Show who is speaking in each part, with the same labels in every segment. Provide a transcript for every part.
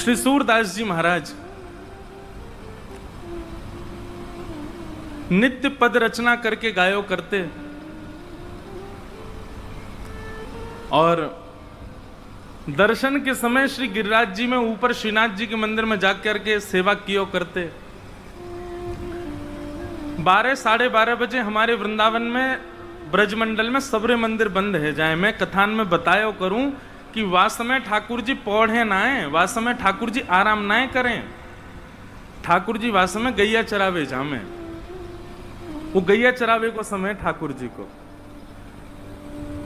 Speaker 1: श्री सूरदास जी महाराज नित्य पद रचना करके गायो करते और दर्शन के समय श्री गिरिराज जी में ऊपर श्रीनाथ जी के मंदिर में जाकर के सेवा कियो करते। 12 साढ़े 12 बजे हमारे वृंदावन में ब्रजमंडल में सबरे मंदिर बंद है जाए। मैं कथान में बतायो करूं कि वास समय ठाकुर जी पौढ़े ना आए, वास समय ठाकुर जी आराम ना करें। ठाकुर जी वास में गैया चरावे जामे, वो गैया चरावे को समय ठाकुर जी को।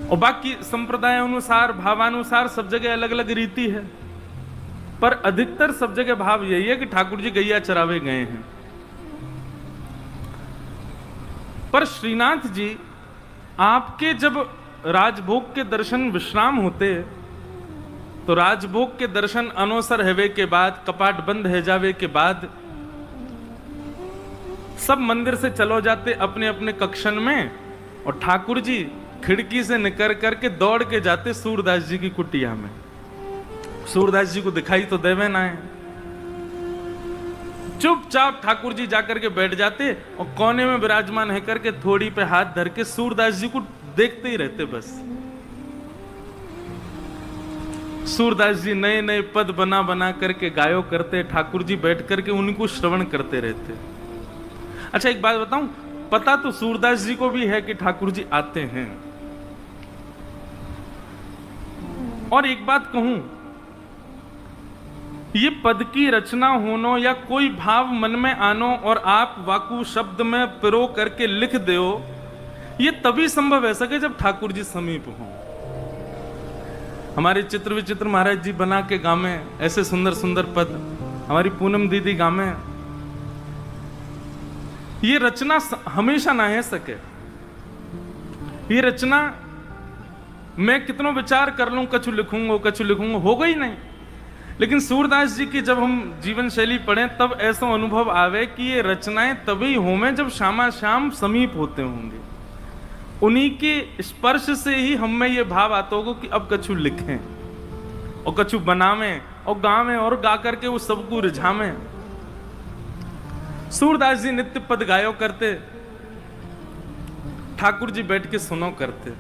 Speaker 1: और बाकी संप्रदाय अनुसार भावानुसार सब जगह अलग अलग रीति है, पर अधिकतर सब जगह भाव यही है कि ठाकुर जी गैया चरावे गए हैं। पर श्रीनाथ जी आपके जब राजभोग के दर्शन विश्राम होते तो राजभोग के दर्शन अनोसर हेवे के बाद, कपाट बंद है जावे के बाद सब मंदिर से चलो जाते अपने अपने कक्षन में, और ठाकुर जी खिड़की से निकल करके दौड़ के जाते सूरदास जी की कुटिया में। सूरदास जी को दिखाई तो देवे ना है, चुपचाप ठाकुर जी जाकर के बैठ जाते और कोने में विराजमान है करके थोड़ी पे हाथ धर के सूरदास जी को देखते ही रहते। बस सूरदास जी नए नए पद बना बना करके गायो करते, ठाकुर जी बैठ करके उनको श्रवण करते रहते। अच्छा एक बात बताऊं, पता तो सूरदास जी को भी है कि ठाकुर जी आते हैं। और एक बात कहूं, ये पद की रचना होनो या कोई भाव मन में आनो और आप वाकु शब्द में पिरो करके लिख दो, ये तभी संभव है सके जब ठाकुर जी समीप हों। हमारे चित्र विचित्र महाराज जी बना के गामे ऐसे सुंदर सुंदर पद, हमारी पूनम दीदी गामे। ये रचना हमेशा ना है सके, ये रचना मैं कितनों विचार कर लूं, कछु लिखूंगा होगा ही नहीं। लेकिन सूरदास जी की जब हम जीवन शैली पढ़ें तब ऐसा अनुभव आवे कि ये रचनाएं तभी होंगे जब श्यामा श्याम समीप होते होंगे। उन्हीं के स्पर्श से ही हम में ये भाव आता होगा कि अब कछु लिखें और कछु बनावें और गावें और गा करके वो सबको रिझावें। सूरदास जी नित्य पद गायो करते, ठाकुर जी बैठ के सुनो करते।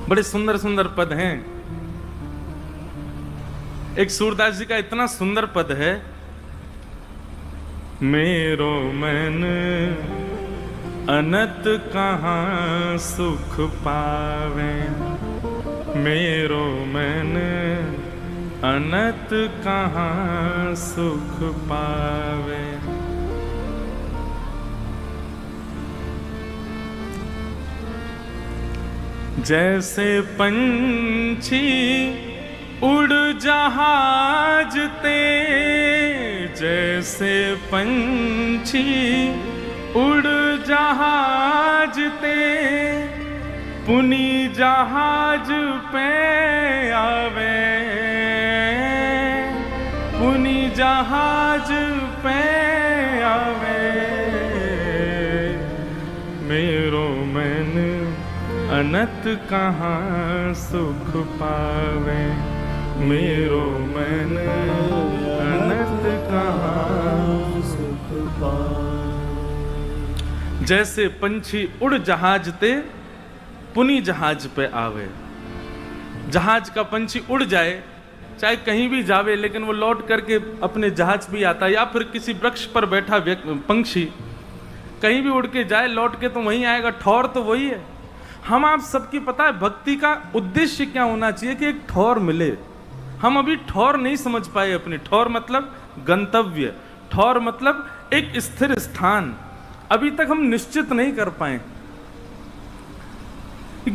Speaker 1: बड़े सुंदर सुंदर पद हैं। एक सूरदास जी का इतना सुंदर पद है, मेरो मन अनत कहाँ सुख पावे, मेरो मन अनत कहाँ सुख पावे। जैसे पंछी उड़ जहाज ते, जैसे पंछी उड़ जहाज ते, पुनी जहाज पे आवे, पुनी जहाज पे आवे। मेरो मन अनत कहाँ सुख पावे, मेरो मन अनत कहाँ सुख पावे। जैसे पंछी उड़ जहाज ते, पुनी जहाज पे आवे। जहाज का पंछी उड़ जाए, चाहे कहीं भी जावे, लेकिन वो लौट करके अपने जहाज भी आता है। या फिर किसी वृक्ष पर बैठा पंछी कहीं भी उड़ के जाए, लौट के तो वहीं आएगा, ठौर तो वही है। हम आप सबकी पता है भक्ति का उद्देश्य क्या होना चाहिए कि एक ठौर मिले। हम अभी ठौर नहीं समझ पाए अपने। ठौर मतलब गंतव्य, ठौर मतलब एक स्थिर स्थान, अभी तक हम निश्चित नहीं कर पाए।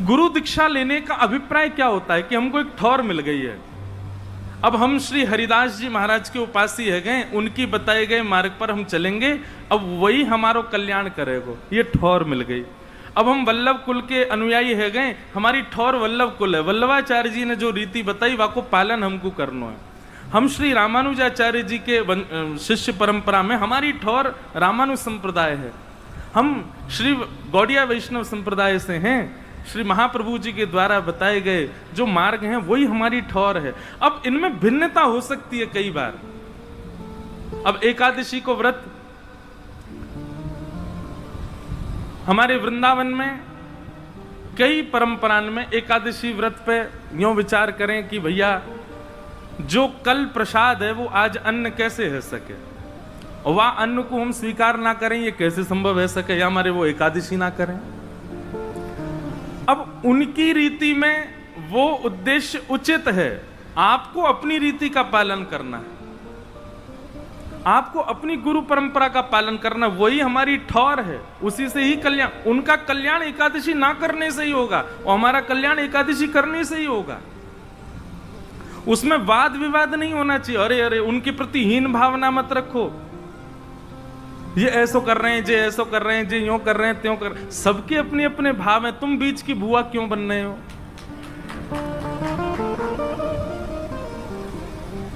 Speaker 1: गुरु दीक्षा लेने का अभिप्राय क्या होता है कि हमको एक ठौर मिल गई है। अब हम श्री हरिदास जी महाराज के उपासी है गए, उनकी बताए गए मार्ग पर हम चलेंगे, अब वही हमारो कल्याण करेगा, ये ठौर मिल गई। अब हम वल्लभ कुल के अनुयायी है गए, हमारी ठौर वल्लभ कुल है। वल्लभाचार्य जी ने जो रीति बताई वाको पालन हमको करना है। हम श्री रामानुजाचार्य जी के शिष्य परंपरा में हमारी ठौर रामानुज संप्रदाय है। हम श्री गौड़िया वैष्णव संप्रदाय से हैं, श्री महाप्रभु जी के द्वारा बताए गए जो मार्ग हैं वही हमारी ठौर है। अब इनमें भिन्नता हो सकती है कई बार। अब एकादशी को व्रत हमारे वृंदावन में कई परंपराओं में एकादशी व्रत पे यूं विचार करें कि भैया जो कल प्रसाद है वो आज अन्न कैसे है सके, और वह अन्न को हम स्वीकार ना करें, ये कैसे संभव है सके, या हमारे वो एकादशी ना करें। अब उनकी रीति में वो उद्देश्य उचित है, आपको अपनी रीति का पालन करना है, आपको अपनी गुरु परंपरा का पालन करना, वही हमारी ठौर है, उसी से ही कल्याण। उनका कल्याण एकादशी ना करने से ही होगा और हमारा कल्याण एकादशी करने से ही होगा। उसमें वाद विवाद नहीं होना चाहिए। अरे अरे उनके प्रति हीन भावना मत रखो, ये ऐसो कर रहे हैं, जे ऐसो कर रहे हैं, जे यूं कर रहे हैं, त्यों कर रहे हैं। सबके अपने अपने भाव हैं, तुम बीच की बुआ क्यों बन रहे हो।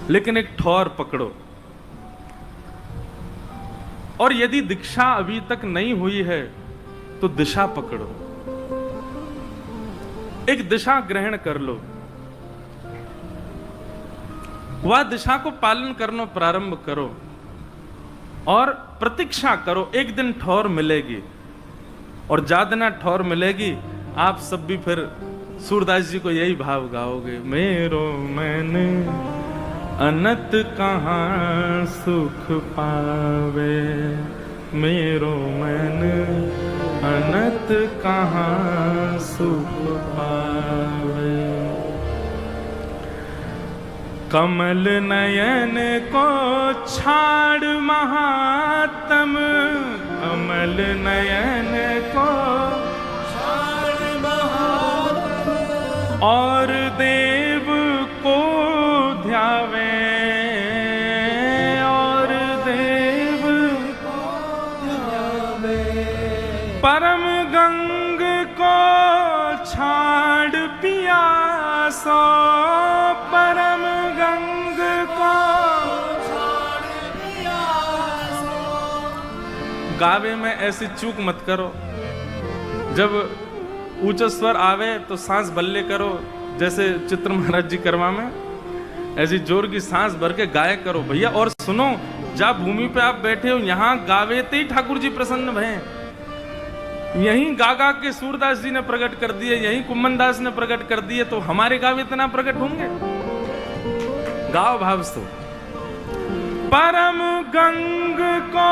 Speaker 1: लेकिन एक ठौर पकड़ो, और यदि दीक्षा अभी तक नहीं हुई है तो दिशा पकड़ो, एक दिशा ग्रहण कर लो, वह दिशा को पालन करना प्रारंभ करो और प्रतीक्षा करो, एक दिन ठौर मिलेगी। और ज्यादा ना ठौर मिलेगी, आप सब भी फिर सूरदास जी को यही भाव गाओगे, मेरो मैंने अनंत कहाँ सुख पावे, मेरो मन अनंत कहाँ सुख पावे। कमल नयन को छाड़ महात्म, कमल नयन को छाड़ महात्म, और देव को ध्यावे, और देव को ध्यावे। परम गंग को छाड़ पियासो, परम गंग को छाड़ पियासो। गावे में ऐसी चूक मत करो, जब ऊंचा स्वर आवे तो सांस बल्ले करो, जैसे चित्र महाराज जी कर्मा में ऐसी जोर की सांस भर के गाय करो भैया। और सुनो, जब भूमि पे आप बैठे हो यहां गावेते ही ठाकुर जी प्रसन्न भय, यहीं गागा के सूरदास जी ने प्रकट कर दिए, यहीं कुम्मन दास ने प्रकट कर दिए, तो हमारे गावे इतना प्रकट होंगे। गाओ भाव से। परम गंग को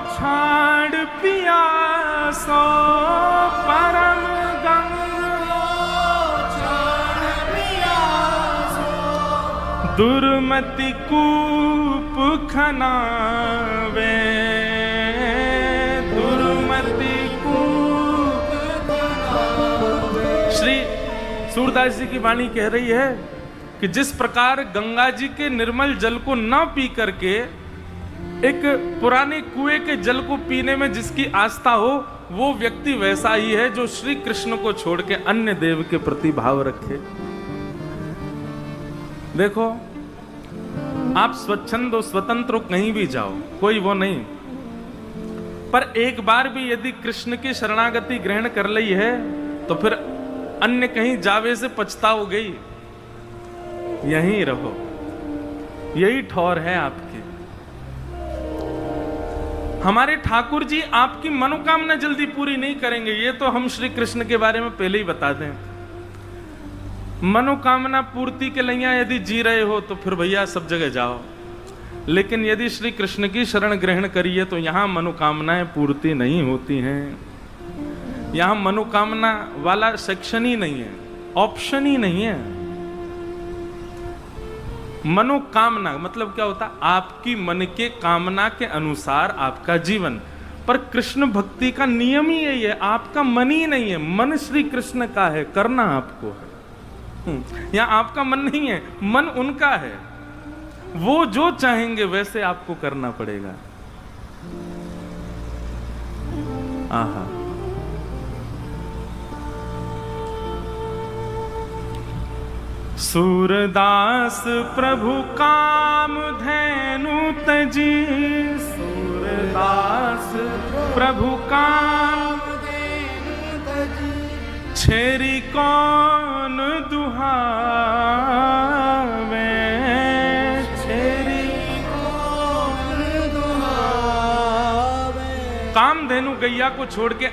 Speaker 1: छाड़ पियासो, परम गंग को छाड़ पियासो। दुर्मति कूप खनावे, दुर्मति कूप खनावे। श्री सूरदास जी की वाणी कह रही है कि जिस प्रकार गंगा जी के निर्मल जल को न पी करके एक पुराने कुएं के जल को पीने में जिसकी आस्था हो, वो व्यक्ति वैसा ही है जो श्री कृष्ण को छोड़ के अन्य देव के प्रति भाव रखे। देखो, आप स्वच्छंद हो, स्वतंत्र हो, कहीं भी जाओ, कोई वो नहीं, पर एक बार भी यदि कृष्ण की शरणागति ग्रहण कर ली है तो फिर अन्य कहीं जावे से पछताओगे। यहीं रहो, यही ठौर है आपकी। हमारे ठाकुर जी आपकी मनोकामना जल्दी पूरी नहीं करेंगे, ये तो हम श्री कृष्ण के बारे में पहले ही बता दें। मनोकामना पूर्ति के लिए यदि जी रहे हो तो फिर भैया सब जगह जाओ, लेकिन यदि श्री कृष्ण की शरण ग्रहण करिए तो यहां मनोकामनाएं पूर्ति नहीं होती हैं। यहां मनोकामना वाला सेक्शन ही नहीं है, ऑप्शन ही नहीं है। मनोकामना मतलब क्या होता है? आपकी मन के कामना के अनुसार आपका जीवन। पर कृष्ण भक्ति का नियम ही यही है, आपका मन ही नहीं है, मन श्री कृष्ण का है, करना आपको है। यहाँ आपका मन नहीं है, मन उनका है, वो जो चाहेंगे वैसे आपको करना पड़ेगा। आहा, सूरदास प्रभु काम धैनु तजी, सूरदास प्रभु काम धैनु तजी। छेरी कौन दुहावे, छेरी कौन दुहावे। कामधेनु गैया को छोड़ के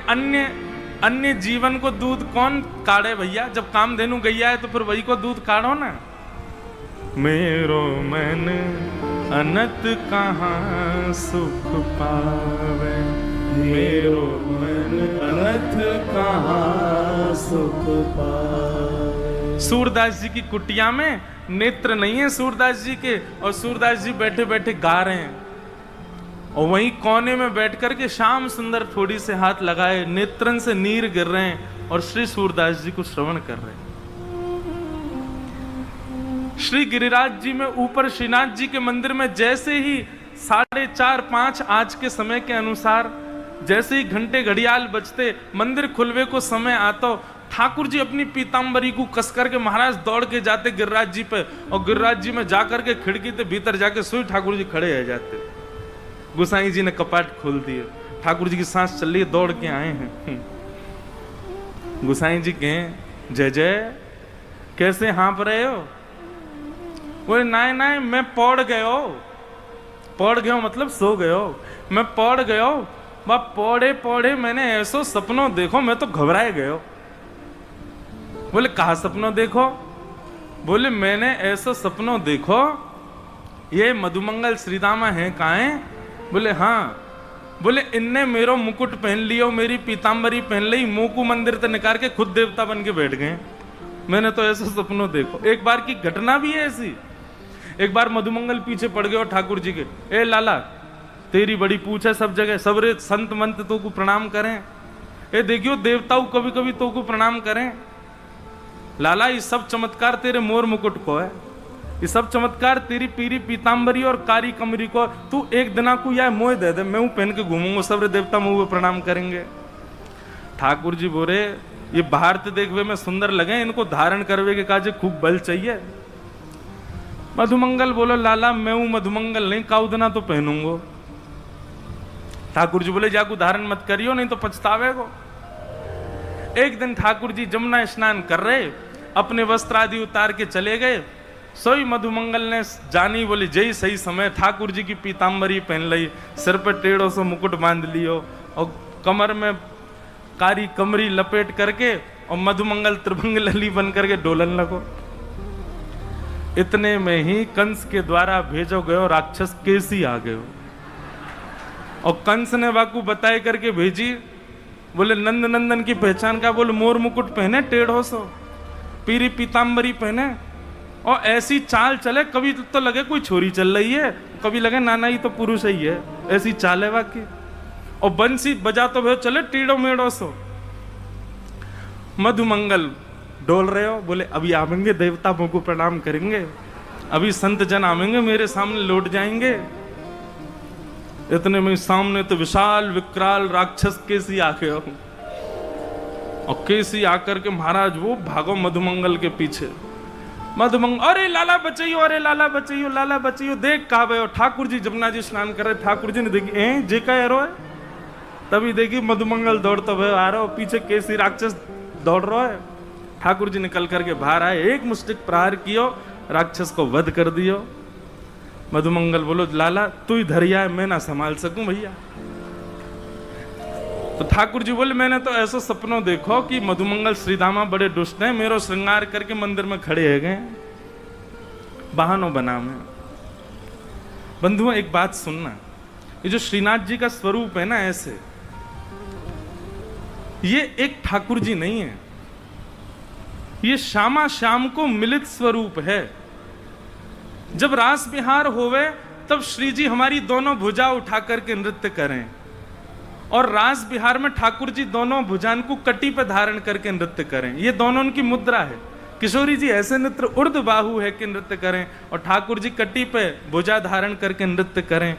Speaker 1: अन्य जीवन को दूध कौन काढ़े भैया? जब कामधेनु गैया है तो फिर वही को दूध काढ़ो ना। मेरो मन अनंत कहाँ सुख पावे, मेरो मन अनंत कहाँ सुख पावे। सूरदास जी की कुटिया में नेत्र नहीं है सूरदास जी के, और सूरदास जी बैठे बैठे गा रहे हैं, और वहीं कोने में बैठ करके श्याम सुंदर थोड़ी से हाथ लगाए, नेत्रन से नीर गिर रहे हैं और श्री सूरदास जी को श्रवण कर रहे हैं। श्री गिरिराज जी में ऊपर श्रीनाथ जी के मंदिर में जैसे ही 4:30-5 आज के समय के अनुसार जैसे ही घंटे घड़ियाल बजते, मंदिर खुलवे को समय आता, ठाकुर जी अपनी पीताम्बरी को कस करके महाराज दौड़ के जाते गिरिराज जी पे, और गिरिराज जी में जाकर के खिड़की से भीतर जाके सोई ठाकुर जी खड़े रह जाते। गोसाई जी ने कपाट खोल दिए, ठाकुर जी की सांस चल रही है, दौड़ के आए हैं। गोसाई जी कहें जय जय, कैसे हाँप रहे हो? बोले नहीं मैं पौड़ गयो मतलब सो गयो, मैं पौड़ गयो। वह पौड़े मैंने ऐसो सपनों देखो, मैं तो घबराए गयो। बोले कहा सपनों देखो? बोले मैंने ऐसो सपनों देखो, ये मधुमंगल श्रीदामा है काहे? बोले हाँ। बोले इनने मेरो मुकुट पहन लियो, मेरी पीताम्बरी पहन ली, मुंह को मंदिर से निकाल के खुद देवता बन के बैठ गए। मैंने तो ऐसा सपनों देखो। एक बार की घटना भी है ऐसी। एक बार मधुमंगल पीछे पड़ गए और ठाकुर जी के, ए लाला तेरी बड़ी पूछ है सब जगह, सबरे संत मंत तो को प्रणाम करें, ए देखियो देवताओं कभी कभी तो को प्रणाम करें। लाला ये सब चमत्कार तेरे मोर मुकुट को है, ये सब चमत्कार तेरी पीरी पीताम्बरी और कारी कमरी को, तू एक दिना को यह मोह दे दे, मैं पहन के घूमूंगा, सब देवता मुंह प्रणाम करेंगे। ठाकुर जी बोले ये भारत देखवे में सुंदर लगे, इनको धारण करवे के काजे खूब बल चाहिए। मधुमंगल बोलो लाला मैं हूं मधुमंगल नहीं, काउदना तो पहनूंगो। ठाकुर जी बोले जाकू धारण मत करियो नहीं तो पछतावेगो। एक दिन ठाकुर जी जमुना स्नान कर रहे, अपने वस्त्र आदि उतार के चले गए। सोई मधुमंगल ने जानी बोली जय सही समय, ठाकुर जी की पीताम्बरी पहन ली, सिर पर टेढ़ों से मुकुट बांध लियो और कमर में कारी कमरी लपेट करके और मधुमंगल त्रिभंग लली बन करके डोलन लगो। इतने में ही कंस के द्वारा भेजो गयो राक्षस केसी आ गयो, और कंस ने वाकू बताए करके भेजी। बोले नंद नंदन की पहचान का? बोले मोर मुकुट पहने, टेढ़ो सो पीरी पीताम्बरी पहने, और ऐसी चाल चले, कभी तो लगे कोई छोरी चल रही है, कभी लगे नाना ही तो पुरुष ही है, ऐसी चाल है वाकई। और बंसी बजा तो भे चले टीड़ो मेड़ो सो। मधुमंगल डोल रहे हो, बोले अभी आवेंगे देवता मुझ को प्रणाम करेंगे, अभी संत जन आवेंगे मेरे सामने लौट जाएंगे। इतने में सामने तो विशाल विकराल राक्षस केसी आ गए, और केसी आकर के महाराज वो भागो मधुमंगल के पीछे। मधुमंगल अरे लाला बचाइयो, अरे लाला बचाइयो, लाला बचाइयो। देख कहा गए ठाकुर जी जमुना जी स्नान कर रहे, ठाकुर जी ने देखी जे का एरो है, तभी देखी मधुमंगल दौड़ता हुआ आ रहा हो, पीछे केसी राक्षस दौड़ रहा है। ठाकुर जी निकल करके बाहर आए, एक मुष्टिक प्रहार कियो, राक्षस को वध कर दियो। मधुमंगल बोलो लाला तू ही धरिया है, मैं ना संभाल सकूं भैया। तो ठाकुर जी बोले मैंने तो ऐसा सपनों देखो कि मधुमंगल श्रीदामा बड़े दुष्ट हैं, मेरो श्रृंगार करके मंदिर में खड़े है गए बहानों बना में। बंधुओं एक बात सुनना, ये जो श्रीनाथ जी का स्वरूप है ना, ऐसे ये एक ठाकुर जी नहीं है, ये श्यामा श्याम को मिलित स्वरूप है। जब रास विहार होवे तब श्री जी हमारी दोनों भुजा उठा करके नृत्य करें, और रास विहार में ठाकुर जी दोनों भुजान को कटी पे धारण करके नृत्य करें। ये दोनों उनकी मुद्रा है। किशोरी जी ऐसे नृत्य उर्द बाहु है कि नृत्य करें, और ठाकुर जी कटी पे भुजा धारण करके नृत्य करें।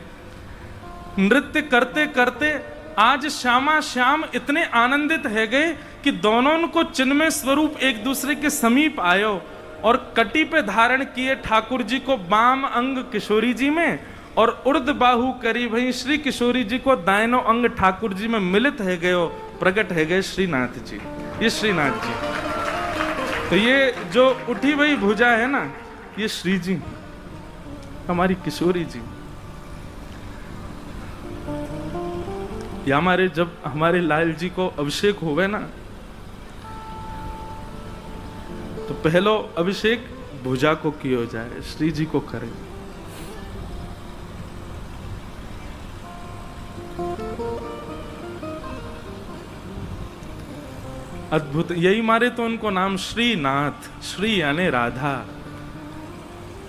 Speaker 1: नृत्य करते करते आज श्यामा श्याम इतने आनंदित है गए कि दोनों को चिन्मय स्वरूप एक दूसरे के समीप आयो, और कटी पे धारण किए ठाकुर जी को बाम अंग किशोरी जी में, और उर्द बाहु करी वही श्री किशोरी जी को दायनो अंग ठाकुर जी में मिलित है गयो, प्रकट है गए श्रीनाथ जी, ये श्रीनाथ जी। तो ये जो उठी हुई भुजा है ना, ये श्री जी, हमारी किशोरी जी। या हमारे जब हमारे लाल जी को अभिषेक होवे ना, तो पहलो अभिषेक भुजा को किया जाए, श्री जी को करें। अद्भुत, यही मारे तो उनको नाम श्रीनाथ, श्री यानी राधा,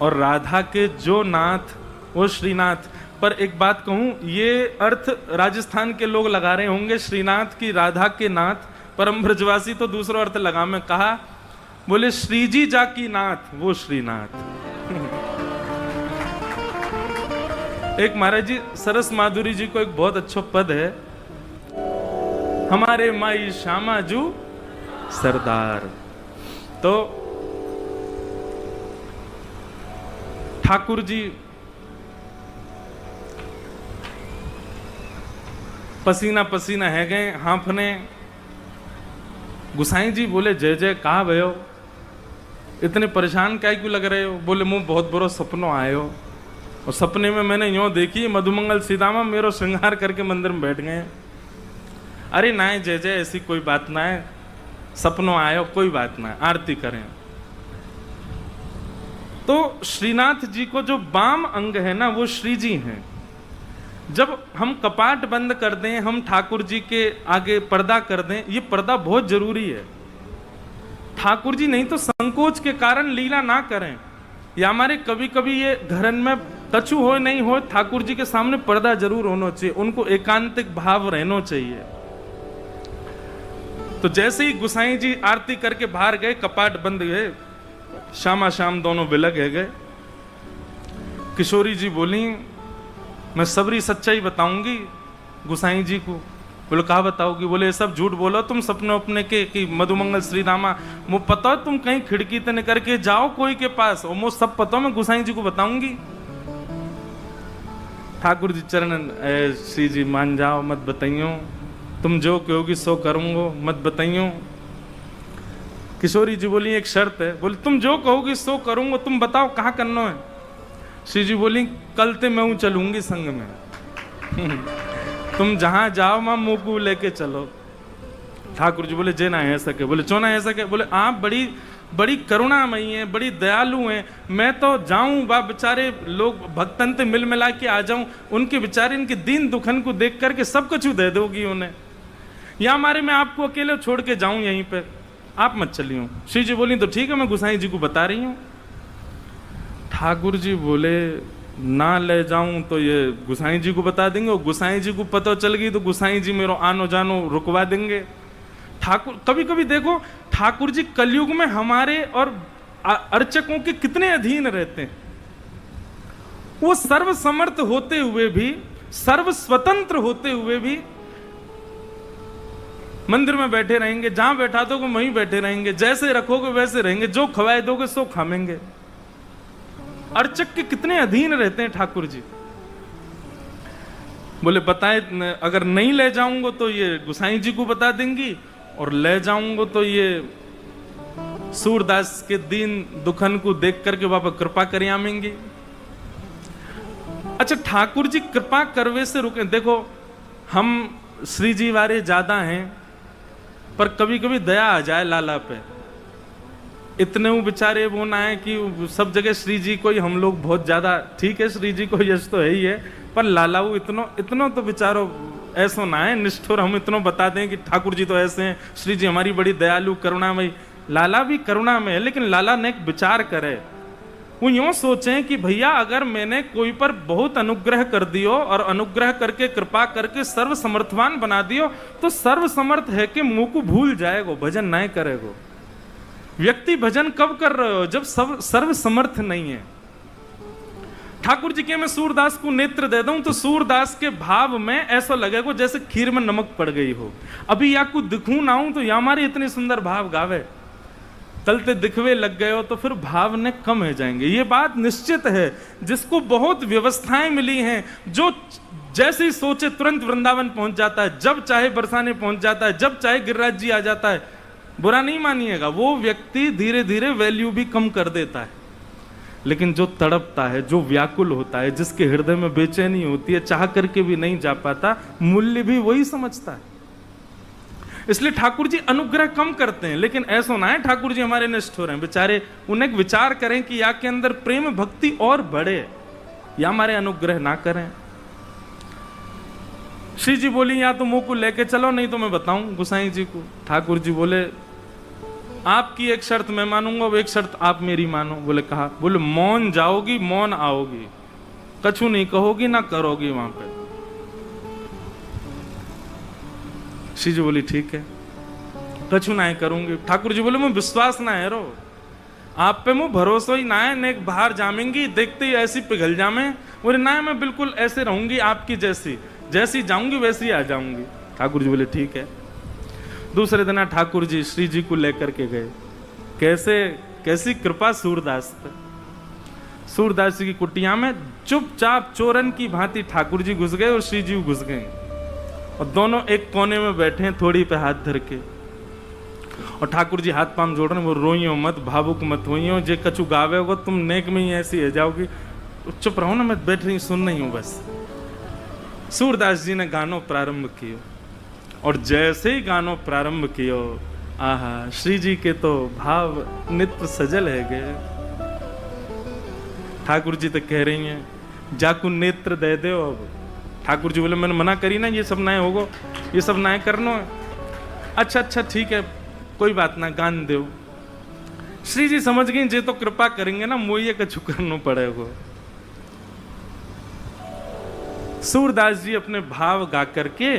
Speaker 1: और राधा के जो नाथ वो श्रीनाथ। पर एक बात कहूं, ये अर्थ राजस्थान के लोग लगा रहे होंगे श्रीनाथ की राधा के नाथ, परम ब्रजवासी तो दूसरा अर्थ लगा। मैं कहा, बोले श्री जी जाकी नाथ वो श्रीनाथ। एक महाराज जी सरस माधुरी जी को एक बहुत अच्छा पद है, हमारे माई श्यामा जू सरदार। तो ठाकुर जी पसीना पसीना है गए, हांफने। गुसाई जी बोले जय जय, कहा भयो, इतने परेशान क्या क्यों लग रहे हो? बोले मुँह बहुत बुरा सपनों आए हो, और सपने में मैंने यूं देखी मधुमंगल सीतामा मेरो श्रृंगार करके मंदिर में बैठ गए। अरे ना जय जय, ऐसी कोई बात ना है, सपनों आयो, कोई बात ना, आरती करें। तो श्रीनाथ जी को जो वाम अंग है ना, वो श्री जी हैं। जब हम कपाट बंद कर दें, हम ठाकुर जी के आगे पर्दा कर दें, ये पर्दा बहुत जरूरी है। ठाकुर जी नहीं तो संकोच के कारण लीला ना करें, या हमारे कभी कभी ये घरन में कछु हो नहीं हो, ठाकुर जी के सामने पर्दा जरूर होना चाहिए, उनको एकांतिक भाव रहना चाहिए। तो जैसे ही गुसाई जी आरती करके बाहर गए, कपाट बंद गए, श्यामा श्याम दोनों बिलग गए। किशोरी जी बोली, मैं सबरी सच्चाई बताऊंगी गुसाई जी को। बोले कहा बताओगी? बोले सब झूठ बोलो तुम सपने अपने के कि मधुमंगल श्री रामा, मुझे पता तुम कहीं खिड़की तने करके जाओ कोई के पास, और मुझे सब पता, मैं गुसाई जी को बताऊंगी। ठाकुर जी चरण, श्री जी मान जाओ, मत बताइयो, तुम जो कहोगी सो करूंगो, मत बताइयो। किशोरी जी बोली एक शर्त है। बोले तुम जो कहोगी सो करूंगा, तुम बताओ कहाँ करना है? श्री जी बोली कल ते मैं चलूंगी संग में। तुम जहां जाओ मां मुंह को लेके चलो। ठाकुर जी बोले जे ना है सके। बोले चो ना है सके? बोले आप बड़ी बड़ी करुणामयी हैं, बड़ी दयालु हैं, मैं तो जाऊं बा बेचारे लोग भक्तन ते मिल मिला के आ जाऊं, उनके बेचारे इनके दीन दुखन को देख करके सब कुछ दे दोगी उन्हें, या हमारे मैं आपको अकेले छोड़ के जाऊं यहीं पे, आप मत चलियो। श्री जी बोली तो ठीक है, मैं गुसाई जी को बता रही हूँ। ठाकुर जी बोले ना ले जाऊं तो ये गुसाई जी को बता देंगे, और गुसाई जी को पता चल गई तो गुसाई जी मेरो आनो जानो रुकवा देंगे। ठाकुर कभी कभी देखो, ठाकुर जी कलयुग में हमारे और अर्चकों के कितने अधीन रहते हैं। वो सर्व समर्थ होते हुए भी, सर्व स्वतंत्र होते हुए भी मंदिर में बैठे रहेंगे, जहां बैठा दोगे वहीं बैठे रहेंगे, जैसे रखोगे वैसे रहेंगे, जो खवाए दोगे सो खामेंगे। अर्चक के कितने अधीन रहते हैं ठाकुर जी। बोले बताए अगर नहीं ले जाऊंगा तो ये गुसाई जी को बता देंगी, और ले जाऊंगा तो ये सूरदास के दीन दुखन को देख करके बाबा कृपा कर आमेंगे। अच्छा, ठाकुर जी कृपा करवे से रुके। देखो हम श्री जी वाले ज्यादा हैं, पर कभी कभी दया आ जाए लाला पे। इतने वो बेचारे वो ना है कि सब जगह श्री जी को ही हम लोग बहुत ज्यादा, ठीक है श्री जी को यश तो है ही है, पर लाला वो इतनो तो बेचारो ऐसा ना है निष्ठुर हम इतनो बता दें कि ठाकुर जी तो ऐसे हैं, श्री जी हमारी बड़ी दयालु करुणामयी। लाला भी करुणा में है, लेकिन लाला ने एक विचार करे। वो यूं सोचें कि भैया अगर मैंने कोई पर बहुत अनुग्रह कर दियो और अनुग्रह करके कृपा करके सर्व समर्थवान बना दियो, तो सर्व समर्थ है कि मुंह को भूल जाएगो, भजन नहीं करेगो। व्यक्ति भजन कब कर रहे हो? जब सर्व समर्थ नहीं है। ठाकुर जी के मैं सूरदास को नेत्र दे दूं तो सूरदास के भाव में ऐसा लगेगा जैसे खीर में नमक पड़ गई हो। अभी या को दिखूं ना हूं तो या हमारे इतने सुंदर भाव गावे, कल ते दिखवे लग गए हो तो फिर भाव ने कम हो जाएंगे। ये बात निश्चित है। जिसको बहुत व्यवस्थाएं मिली हैं, जो जैसे ही सोचे तुरंत वृंदावन पहुंच जाता है, जब चाहे बरसाने पहुंच जाता है, जब चाहे गिरिराज जी आ जाता है। बुरा नहीं मानिएगा, वो व्यक्ति धीरे धीरे वैल्यू भी कम कर देता है, लेकिन जो तड़पता है, जो व्याकुल होता है, जिसके हृदय में बेचैनी होती है, चाह करके भी नहीं जा पाता, मूल्य भी वही समझता है। इसलिए ठाकुर जी अनुग्रह कम करते हैं, लेकिन ऐसा ना है ठाकुर जी हमारे निष्ठुर हैं बेचारे। उन्हें विचार करें कि या के अंदर प्रेम भक्ति और बढ़े या हमारे अनुग्रह ना करें। श्री जी बोली या तो मुंह को लेके चलो, नहीं तो मैं बताऊं गोसाई जी को। ठाकुर जी बोले आपकी एक शर्त मैं मानूंगा, वो एक शर्त आप मेरी मानो। बोले कहा? बोले मौन जाओगी, मौन आओगी, कछु नहीं कहोगी ना करोगी वहां पे। श्री जी बोली ठीक है, कछु ना करूंगी। ठाकुर जी बोले मैं विश्वास ना है रो, आप पे मुंह भरोसा ही ना है, नेक बाहर जामेंगी देखते ही ऐसी पिघल जामे। बोले ना मैं बिल्कुल ऐसे रहूंगी आपकी जैसी, जैसी जाऊंगी वैसी आ जाऊंगी। ठाकुर जी बोले ठीक है। दूसरे दिन ठाकुर जी श्री जी को लेकर के गए। कैसी कृपा सूरदास पे। सूरदास जी की कुटिया में चुपचाप चोरन की भांति ठाकुर जी घुस गए और श्री जी घुस गए, और दोनों एक कोने में बैठे हैं थोड़ी पे हाथ धर के, और ठाकुर जी हाथ पांव जोड़ रहे हैं। वो रोइयो मत, भावुक मत होइयो, जे कछु गावे होगा तुम नेक में ही ऐसी है जाओगी। चुप रहो ना, मैं बैठ रही सुन रही हूं बस। सूरदास जी ने गानो प्रारंभ किया, और जैसे ही गानो प्रारंभ कियो, आहा श्री जी के तो भाव नित्य सजल है गए। ठाकुर जी तो कह रही हैं जाकू नेत्र दे दो। अब ठाकुर जी बोले मैंने मना करी ना, ये सब नए होगो, ये सब नए करनो है। अच्छा ठीक है, कोई बात ना, गान दो। श्री जी समझ गई जे तो कृपा करेंगे ना, मोइये कछु करनो पड़ेगा। सूरदास जी अपने भाव गा करके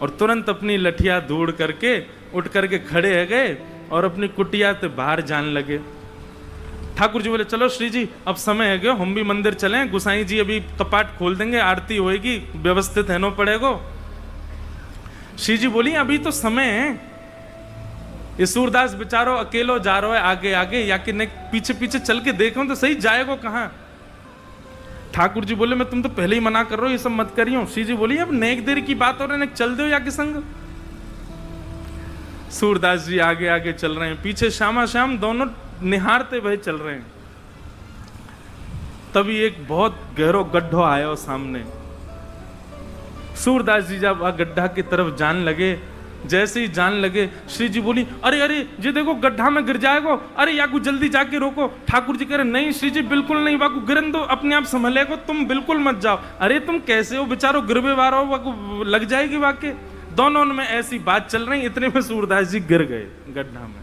Speaker 1: और तुरंत अपनी लठिया दूड़ करके उठ करके खड़े हो गए और अपनी कुटिया से बाहर जाने लगे। ठाकुर जी बोले चलो श्री जी अब समय है गयो, हम भी मंदिर चलें, गुसाई जी अभी कपाट खोल देंगे, आरती होएगी, व्यवस्थित रहना पड़ेगा। श्री जी बोली अभी तो समय है। ये सूरदास बेचारो अकेलो जा रहा है आगे आगे, या कि पीछे पीछे चल के देखो तो सही जाएगा कहाँ। ठाकुर जी बोले मैं तुम तो पहले ही मना कर रहे हो, ये सब मत करियो। श्री जी बोली अब नेक देर की बात हो रही है, चल दो या के संग। सूरदास जी आगे आगे चल रहे हैं, पीछे श्यामा श्याम दोनों निहारते हुए चल रहे हैं। तभी एक बहुत गहरो गड्ढो आया सामने। सूरदास जी जब गड्ढा की तरफ जान लगे, जैसे ही जान लगे श्री जी बोली अरे अरे ये देखो गड्ढा में गिर जाएगा, अरे याकू जल्दी जाके रोको। ठाकुर जी कह रहे नहीं श्री जी बिल्कुल नहीं, वाकू गिरन दो, अपने आप संभलेगो, तुम बिल्कुल मत जाओ। अरे तुम कैसे हो बेचारो, गिरवे वार हो, वाकू लग जाएगी वाके। दोनों में ऐसी बात चल रही, इतने में सूरदास जी गिर गए गड्ढा में।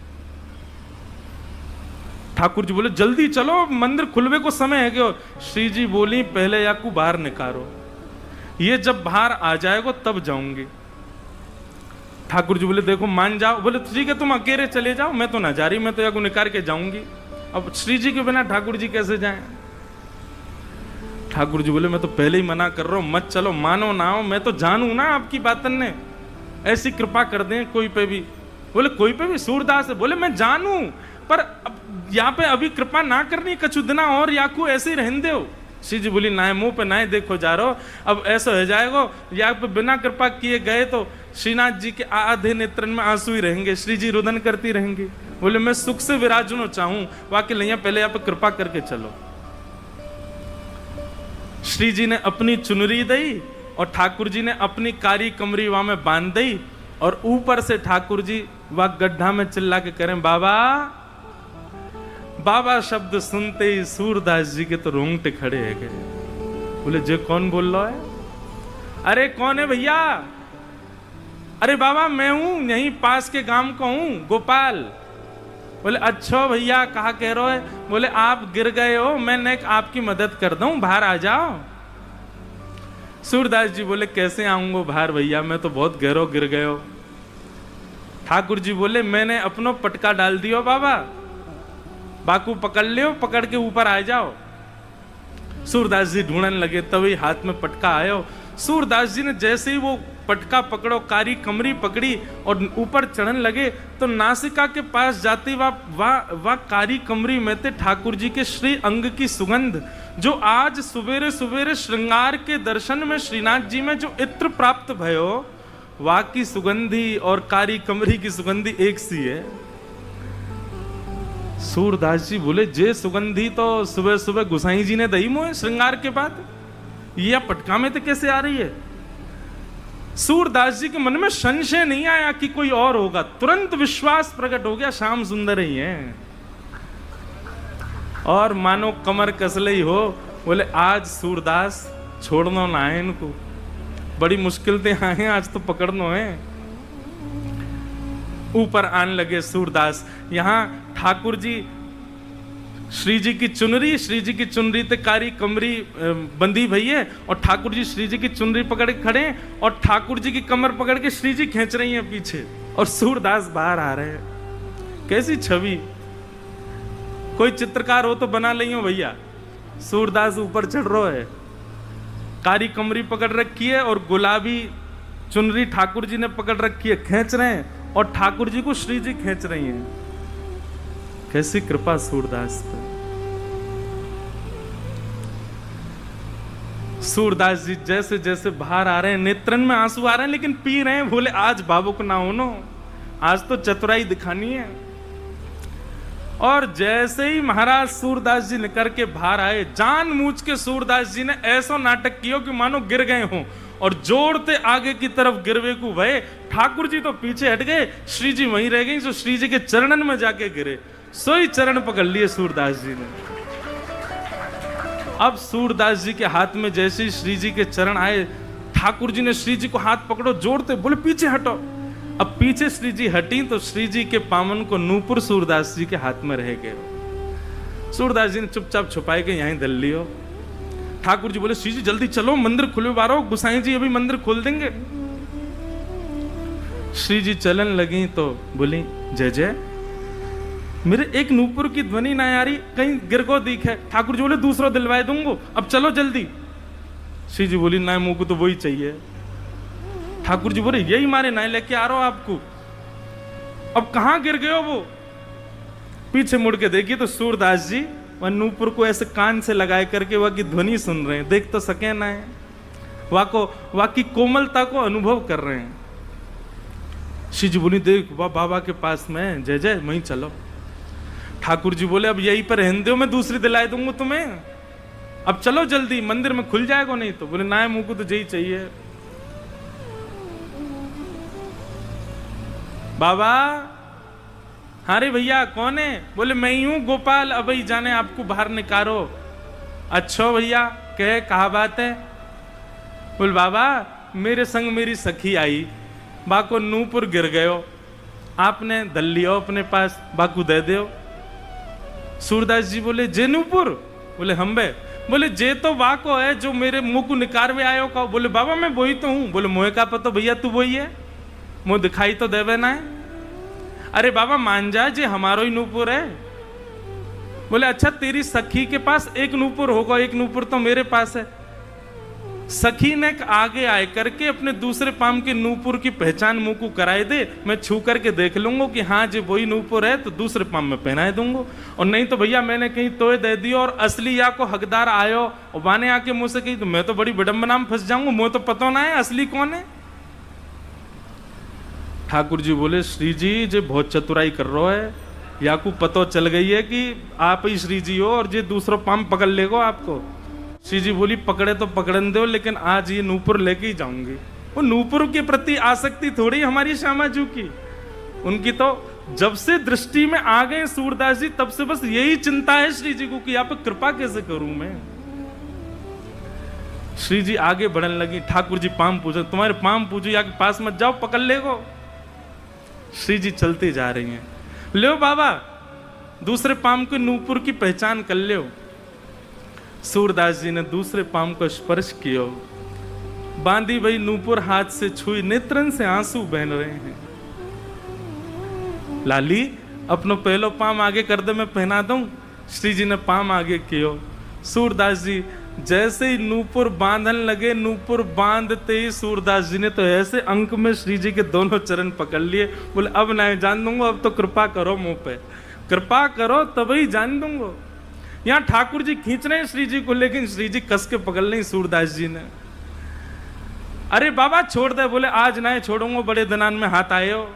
Speaker 1: ठाकुर जी बोले जल्दी चलो मंदिर खुलवे को समय है क्यों। श्री जी बोली पहले याकू बाहर निकालो, ये जब बाहर आ जाएगा तब जाऊंगी। ठाकुर जी बोले देखो मान जाओ। बोले ठीक है तुम अकेले चले जाओ, मैं तो ना जा रही, मैं तो याकू निकाल के जाऊंगी। अब श्री जी के बिना ठाकुर जी कैसे जाएं। ठाकुर जी बोले मैं तो पहले ही मना कर रहा हूं, मत चलो, मानो ना हो, मैं तो जानू ना आपकी बातन ने, ऐसी कृपा कर दें कोई पे भी। बोले कोई पे भी? सूरदास है। बोले मैं जानू, पर यहाँ पे अभी कृपा ना करनी, कछु दिना और याकू ऐसे ही रहने दो। श्री जी बोली ना मुंह पे ना देखो जा रहो, अब ऐसा हो जाएगा या पे बिना कृपा किए गए तो श्रीनाथ जी के आधे नेत्रन में आंसू ही रहेंगे, श्री जी रुदन करती रहेंगी। बोले मैं सुख से विराजनो चाहूं, वाकई नहीं पहले यहाँ पे कृपा करके चलो। श्री जी ने अपनी चुनरी दी और ठाकुर जी ने अपनी कारी कमरी वहां में बांध दी, और ऊपर से ठाकुर जी वह गड्ढा में चिल्ला के करें बाबा बाबा शब्द सुनते ही सूरदास जी के तो रोंगटे खड़े है गए। बोले जे कौन बोल रहा है? अरे कौन है भैया? अरे बाबा मैं हूं, यहीं पास के गांव का हूं, गोपाल। बोले अच्छा भैया कहा कह रहे हो? बोले आप गिर गए हो, मैं आपकी मदद कर दूं, बाहर आ जाओ। सूरदास जी बोले कैसे आऊंगा बाहर भैया, मैं तो बहुत गहरो गिर गए हो। ठाकुर जी बोले मैंने अपनो पटका डाल दियो बाबा, बाकू पकड़ लियो, पकड़ के ऊपर आ जाओ। सूरदास जी ढूंढने लगे, तभी हाथ में पटका आयो। सूरदास जी ने जैसे ही वो पटका पकड़ो, कारी कमरी पकड़ी और ऊपर चढ़ने लगे तो नासिका के पास जाती वह कारी कमरी में थे ठाकुर जी के श्री अंग की सुगंध, जो आज सुबेरे सुबेरे श्रृंगार के दर्शन में श्रीनाथ जी में जो इत्र प्राप्त भयो, वह की सुगंधी और कारी कमरी की सुगंधी एक सी है। सूरदास जी बोले, जे सुगंधी तो सुबह सुबह गुसाई जी ने दही मोए श्रृंगार के बाद, ये पटका में तो कैसे आ रही है? सूरदास जी के मन में संशय नहीं आया कि कोई और होगा, तुरंत विश्वास प्रकट हो गया, श्याम सुंदर ही है। और मानो कमर कसले ही हो, बोले आज सूरदास छोड़ना ना है इनको, बड़ी मुश्किल से आए हैं, आज तो पकड़ना है। ऊपर आने लगे सूरदास। यहां ठाकुर जी श्री जी की चुनरी ते कारी कमरी बंदी भई है, और ठाकुर जी श्री जी की चुनरी पकड़ के खड़े हैं और ठाकुर जी की कमर पकड़ के श्री जी खींच रही हैं पीछे, और सूरदास बाहर आ रहे हैं। कैसी छवि, कोई चित्रकार हो तो बना लियो भैया। सूरदास ऊपर चढ़ रहा है, कारी कमरी पकड़ रखी है और गुलाबी चुनरी ठाकुर जी ने पकड़ रखी है, खींच रहे हैं, और ठाकुर जी को श्री जी खींच रही हैं। कैसी कृपा सूरदास पर। सूरदास जी जैसे जैसे बाहर आ रहे हैं, नेत्रन में आंसू आ रहे हैं, लेकिन पी रहे हैं। बोले आज भावुक ना होनो, आज तो चतुराई दिखानी है। और जैसे ही महाराज सूरदास जी निकल के बाहर आए, जानबूझ के सूरदास जी ने ऐसा नाटक किया कि मानो गिर गए हों, और जोड़ते आगे की तरफ गिरवे को भय। ठाकुर जी तो पीछे हट गए, श्री जी वहीं रह गई, तो श्री जी के चरणन में जाके गिरे, सोई चरण पकड़ लिए सूरदास जी ने। अब सूरदास जी के हाथ में जैसे ही श्री जी के चरण आए, ठाकुर जी ने श्री जी को हाथ पकड़ो, जोड़ते बोले पीछे हटो। अब पीछे श्री जी हटी तो श्री जी के पामन को नूपुर सूरदास जी के हाथ में रह गए। सूरदास जी ने चुपचाप छुपाए के यहीं धल लियो। ठाकुर जी बोले श्री जी जल्दी चलो, मंदिर खुले बारो, गुसाई जी अभी मंदिर खोल देंगे। श्री जी चलन लगी तो बोली जय जय, मेरे एक नूपुर की ध्वनि ना आ रही, कहीं गिर को दिख है। ठाकुर जी बोले दूसरा दिलवाए दूंगो, अब चलो जल्दी। श्री जी बोली ना, मुंह को तो वही चाहिए। ठाकुर जी बोले यही मारे ना लेके आ रहा हूं आपको। अब कहां गिर गए हो? वो पीछे मुड़ के देखिए तो सूरदास जी वह नूपुर को ऐसे कान से लगाए करके वह की ध्वनि सुन रहे हैं, देख तो सके ना है, वह की कोमलता को अनुभव कर रहे हैं। श्री जी बोली देख वह बाबा के पास में, जय जय वहीं चलो। ठाकुर जी बोले अब यहीं पर रहने दो, मैं दूसरी दिलाए दूंगा तुम्हें, अब चलो जल्दी, मंदिर में खुल जाएगा नहीं तो। बोले ना मुंह को तो यही चाहिए। बाबा, हाँ रे भैया कौन है? बोले मैं ही हूं गोपाल, अब ही जाने आपको बाहर निकालो। अच्छा भैया कहे कहा बात है? बोल बाबा मेरे संग मेरी सखी आई, बाको नूपुर गिर गयो, आपने दल लियो अपने पास, बाकू दे दो। सूरदास जी बोले जे नूपुर? बोले हम बे। बोले जे तो वाको है जो मेरे मुंह को निकारवे आयो का। बोले बाबा मैं वही तो हूं। बोले मोहे का पता भैया तू वही है, मुंह दिखाई तो देवे ना है। अरे बाबा मान जा जे हमारो ही नूपुर है। बोले अच्छा तेरी सखी के पास एक नूपुर होगा, एक नूपुर तो मेरे पास है। सखी ने आगे आए करके अपने दूसरे पाम के नूपुर की पहचान मुंह को कराए दे, मैं छू करके देख लूंगा कि हाँ जो वही नूपुर है तो दूसरे पाम में पहनाए दूंगा, और नहीं तो भैया मैंने कहीं तोय दे दियो और असली या को हकदार आयो और बाने आके मुंह से कही तो मैं तो बड़ी विडंबना में फंस जाऊंगा, मुझे तो पता ना है असली कौन है। ठाकुर जी बोले श्री जी जे बहुत चतुराई कर रहा है, या को पता चल गई है कि आप ही श्री जी हो और जे दूसरा पाम पकड़ लेगो आपको। श्री जी बोली पकड़े तो पकड़न दो, लेकिन आज ये नूपुर लेके ही जाऊंगी। वो नूपुर के प्रति आसक्ति थोड़ी हमारी श्यामा जी की, उनकी तो जब से दृष्टि में आ गए सूरदास जी तब से बस यही चिंता है श्री जी को कि आप कृपा कैसे करूं मैं। श्री जी आगे बढ़ने लगी, ठाकुर जी पाम पूछो, तुम्हारे पाम पूछो या के पास मत जाओ पकड़ लेगो। श्री जी चलती जा रही हैं, ले बाबा दूसरे पाम के नूपुर की पहचान कर ले। सूरदास जी ने दूसरे पाम को स्पर्श किया, बांधी वही नूपुर हाथ से छुई, नेत्रन से आंसू बहन रहे हैं। लाली अपनो पहलो पाम आगे कर दे मैं पहना दूं। श्री जी ने पाम आगे कियो, सूरदास जी जैसे ही नूपुर बांधन लगे, नूपुर बांधते ही सूरदास जी ने तो ऐसे अंक में श्री जी के दोनों चरण पकड़ लिए, बोले अब ना जान दूंगा, अब तो कृपा करो मुंह पे, कृपा करो तभी जान दूंगा। यहाँ ठाकुर जी खींच रहे हैं श्री जी को, लेकिन श्री जी कस के पकड़ लें सूरदास जी ने। अरे बाबा छोड़ दे, बोले आज ना छोड़ूंगा, बड़े दनान में हाथ आए हो।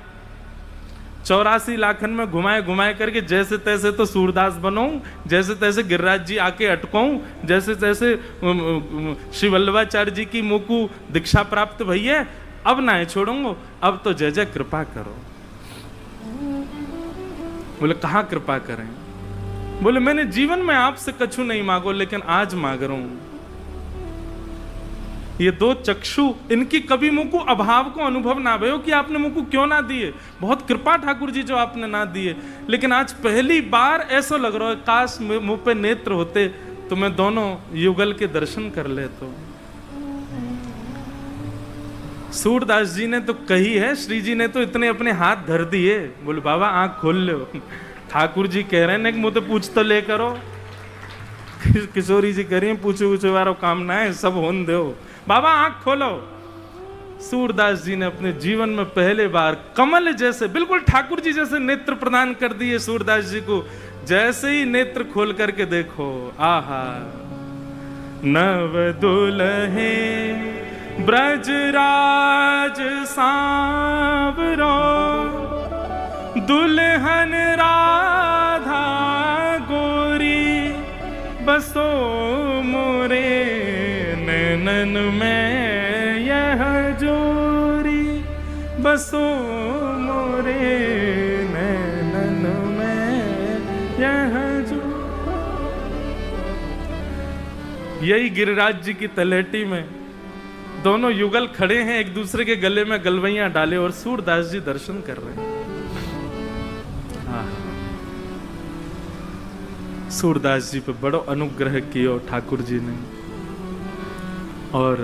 Speaker 1: 84 लाखन में घुमाए घुमाए करके जैसे तैसे तो सूरदास बनो, जैसे तैसे गिरिराज जी आके अटकाऊं, जैसे तैसे श्री वल्लभाचार्य जी की मुकु दीक्षा प्राप्त भई है, अब ना छोड़ूंगा, अब तो जय जय कृपा करो। बोले कहाँ कृपा करें? बोले मैंने जीवन में आपसे कछु नहीं मांगो, लेकिन आज मांग रहा हूं। ये दो चक्षु, इनकी कभी मुझको अभाव को अनुभव ना भयो कि आपने मुझको क्यों ना दिए, बहुत कृपा ठाकुर जी जो आपने ना दिए, लेकिन आज पहली बार ऐसा लग रहा है काश मुंह पे नेत्र होते तो मैं दोनों युगल के दर्शन कर ले। तो सूरदास जी ने तो कही है, श्री जी ने तो इतने अपने हाथ धर दिए, बोले बाबा आंख खोल लो। ठाकुर जी कह रहे हैं कि मुझे पूछ तो ले करो, किशोरी जी कह रही है पूछे वारो काम ना है, सब होन दो, बाबा आंख खोलो। सूरदास जी ने अपने जीवन में पहले बार कमल जैसे, बिल्कुल ठाकुर जी जैसे नेत्र प्रदान कर दिए सूरदास जी को। जैसे ही नेत्र खोल करके देखो, आहा नव दुल्हे ब्रजराज सांवरो, दुल्हन राधा गोरी, बसो मोरे नैनन में यह जोरी, बसो मोरे नैनन में यह जोरी। यही गिरिराज जी की तलहटी में दोनों युगल खड़े हैं, एक दूसरे के गले में गलवैयां डाले और सूरदास जी दर्शन कर रहे हैं। सूरदास जी पे बड़ो अनुग्रह किया ठाकुर जी ने, और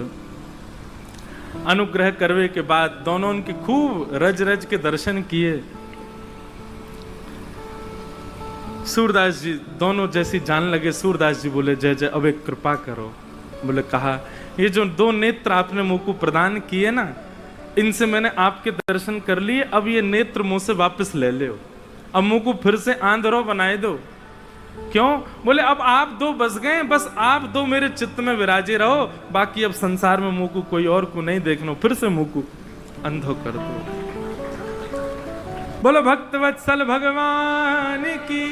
Speaker 1: अनुग्रह करवे के बाद दोनों उनके खूब रज रज के दर्शन किए। सूरदास जी दोनों जैसी जान लगे, सूरदास जी बोले जय जय अब एक कृपा करो। बोले कहा ये जो दो नेत्र आपने मुंह को प्रदान किए ना, इनसे मैंने आपके दर्शन कर लिए, अब ये नेत्र मुंह से वापस ले लो, अब मुंह को फिर से आंधरो बनाए दो। क्यों? बोले अब आप दो बस गए, बस आप दो मेरे चित्त में विराजे रहो, बाकी अब संसार में मुंह को कोई और को नहीं देखना, फिर से मुंह को अंधो कर दो। बोलो भक्त वत्सल भगवान की।